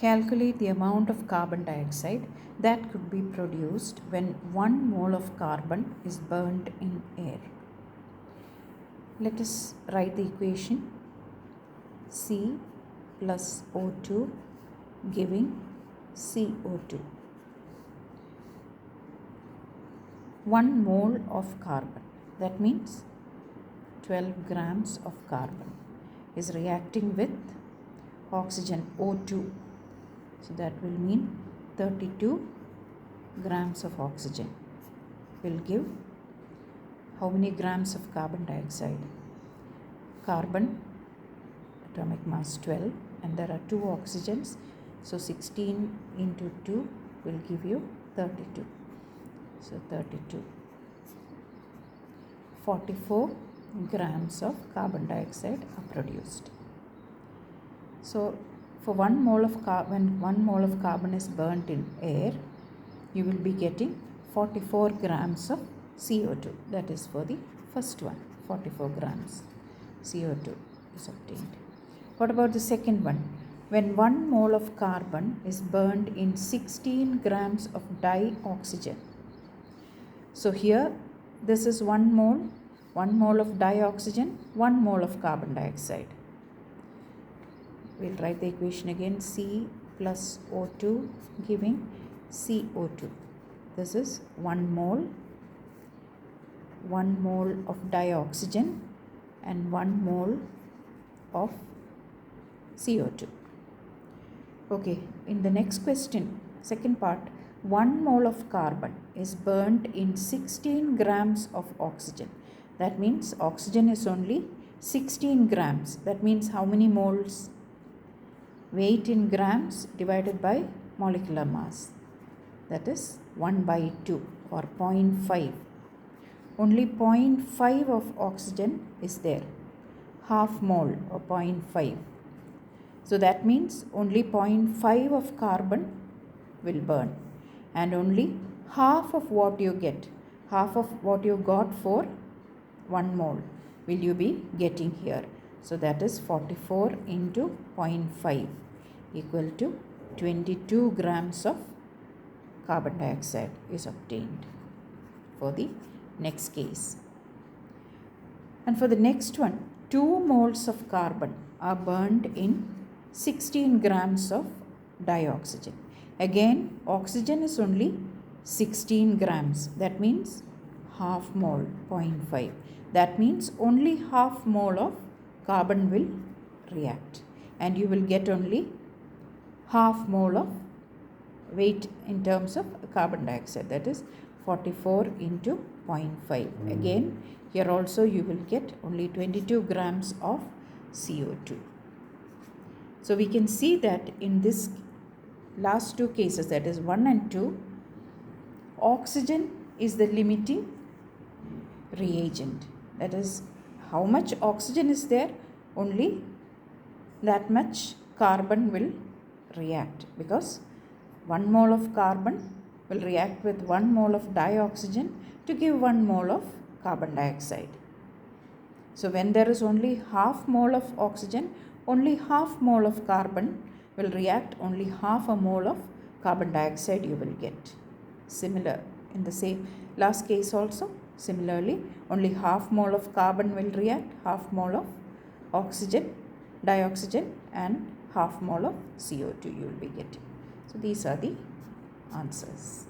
Calculate the amount of carbon dioxide that could be produced when 1 mole of carbon is burnt in air. Let us write the equation. C plus O2 giving CO2. 1 mole of carbon, that means 12 grams of carbon, is reacting with oxygen O2. So that will mean 32 grams of oxygen will give how many grams of carbon dioxide? Carbon atomic mass 12 and there are 2 oxygens, so 16 into 2 will give you 32. So 32. 44 grams of carbon dioxide are produced. So for 1 mole of carbon, 1 mole of carbon is burnt in air, you will be getting 44 grams of CO2. That is for the first one, 44 grams CO2 is obtained. What about the second one? When 1 mole of carbon is burned in 16 grams of dioxygen. So here this is 1 mole of dioxygen, 1 mole of carbon dioxide. We'll write the equation again. C plus O2 giving CO2. This is 1 mole of dioxygen and 1 mole of CO2. Okay, in the next question, second part, 1 mole of carbon is burnt in 16 grams of oxygen. That means oxygen is only 16 grams. That means how many moles? Weight in grams divided by molecular mass. That is 1 by 2 or 0.5. Only 0.5 of oxygen is there. Half mole or 0.5. So that means only 0.5 of carbon will burn. And only half of what you get, half of what you got for 1 mole will you be getting here. So that is 44 into 0.5 equal to 22 grams of carbon dioxide is obtained for the next case. And for the next one, 2 moles of carbon are burned in 16 grams of dioxygen. Again, oxygen is only 16 grams. That means half mole, 0.5. That means only half mole of carbon will react. And you will get only half mole of weight in terms of carbon dioxide. That is 44 into 0.5. Again, here also you will get only 22 grams of CO2. So we can see that in this last 2 cases, that is 1 and 2, oxygen is the limiting reagent. That is, how much oxygen is there, only that much carbon will react, because 1 mole of carbon will react with 1 mole of dioxygen to give 1 mole of carbon dioxide. So when there is only half mole of oxygen, only half mole of carbon will react, only half a mole of carbon dioxide you will get. Similar in the same last case also, similarly only half mole of carbon will react, half mole of oxygen, dioxygen and half mole of CO2 you will be getting. So these are the answers.